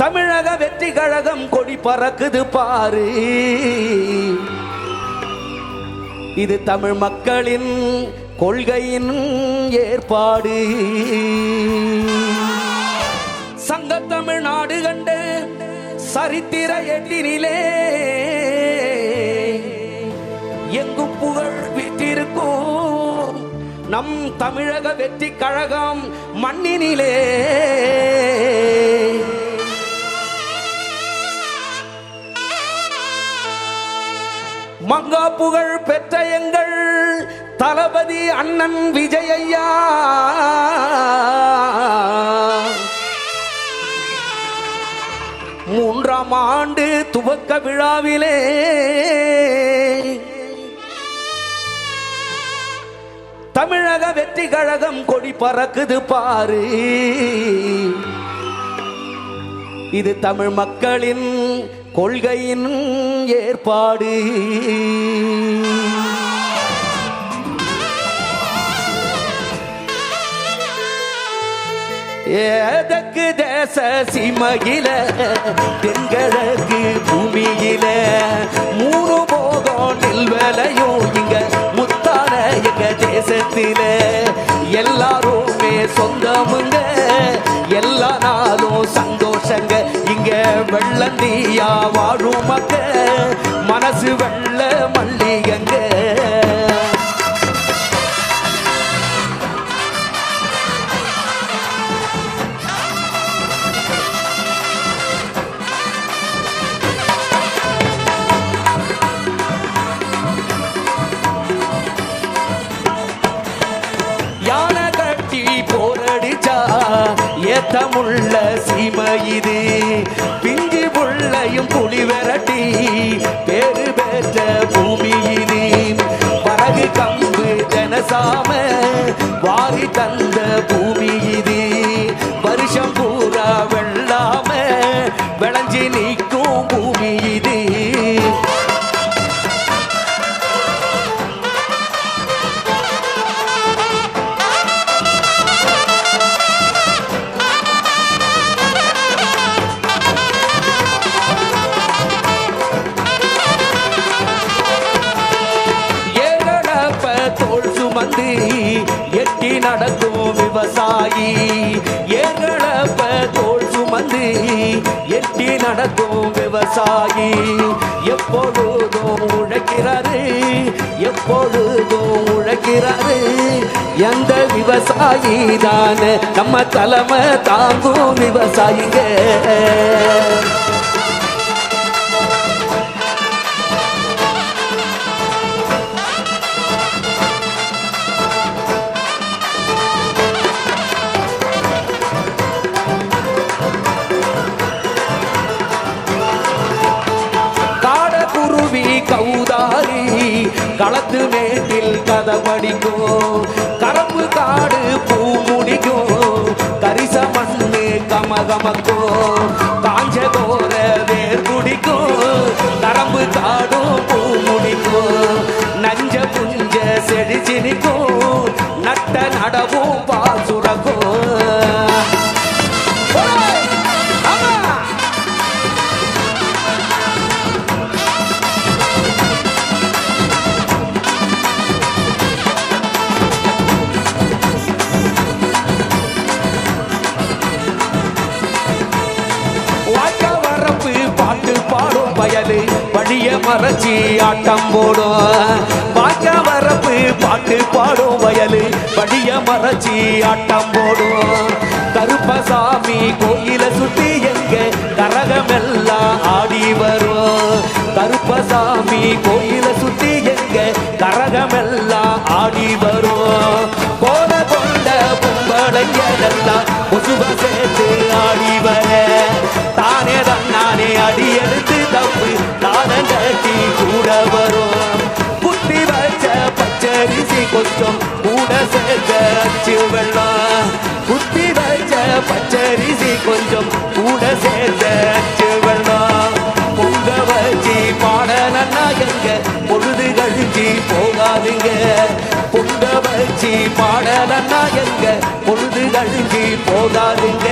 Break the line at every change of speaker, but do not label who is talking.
தமிழக வெற்றி கழகம் கொடி பறக்குது பாரு. இது தமிழ் மக்களின் கொள்கையின் ஏற்பாடு. சங்க தமிழ்நாடு கண்டு சரித்திர எட்டினிலே எங்கும் புகழ் வீட்டிருக்கும் நம் தமிழக வெற்றி கழகம் மண்ணினிலே. மங்கா புகழ் பெற்ற எங்கள் தளபதி அண்ணன் விஜயையா மூன்றாம் ஆண்டு துவக்க விழாவிலே தமிழக வெற்றி கழகம் கொடி பறக்குது பாரு. இது தமிழ் மக்களின் கொள்கையின் ஏற்பாடு. ஏதற்கு தேச சீமையில தென்கிழக்கு பூமியில மூணு போகம் நெல்வேலையும் இங்க முத்தான எங்க தேசத்தில எல்லாருமே சொந்தமுங்க எல்லா நாளும் சந்தோஷங்க இங்க வெள்ளந்தியா வாழும் மக்க மனசு வெள்ள மல்லிகங்க. யானை கட்டி போரடிச்சா ஏத்தமுள்ள சீமை இது. பிஞ்சு புள்ளையும் புலி விரட்டி பேரு பெற்ற பூமி இது. பறகு கம்பு ஜனசாம வாரி தந்த பூமி இது. வருஷம் பூரா வெள்ளாம விளைஞ்சி நீக்கும் பூமி இது. எட்டி நடக்கும் விவசாயி ஏங்களப்ப தோல் சுமந்து எட்டி நடக்கும் விவசாயி எப்பொழுதும் உழைக்கிறாரு எப்பொழுதும் உழைக்கிறாரு. எந்த விவசாயி தான நம்ம தலைமை தாங்கும் விவசாயிங்க. கௌதாரி களத்து மேட்டில் கதை படிக்கும் கரம்பு காடு பூ முடிக்கும் கரிச மண்ணு கமகமக்கும் காஞ்ச கோர வேர் குடிக்கும் கரம்பு காடும் பூ முடிக்கும் நஞ்ச புஞ்ச செடிச்சு நிற்கும் நட்ட நடவும் பால் சுரக்கும். வயலு வழிய மறைச்சி ஆட்டம் போடும் பாக்க வரப்பு பாட்டு பாடும் வயலு வழிய மறைச்சி ஆட்டம் போடும். கருப்பசாமி கோயில சுத்தி எங்க கரகமெல்லாம் ஆடி வரும். கருப்பசாமி கோயில சுத்தி எங்க கரகமெல்லாம் ஆடி வரும். கோல கொண்ட பொம்பளையெல்லாம் கொசுவ சேர்த்து ஆடி வர தானே தன்னானே அடி எடுத்து தப்பு தானம் கட்டி கூட வரும். குத்தி வச்ச பச்சரிசி கொஞ்சம் கூட சேர்த்த அச்சு வெள்ளம். குத்தி வச்ச பச்சரிசி கொஞ்சம் கூட சேர்த்த அச்சு வெள்ளம். பொங்க வச்சு பாடலன்னா எங்க பொழுது கழிஞ்சி போகாதுங்க. பொங்க வச்சு பாடலன்னா எங்க பொழுது கழிஞ்சி போகாதுங்க.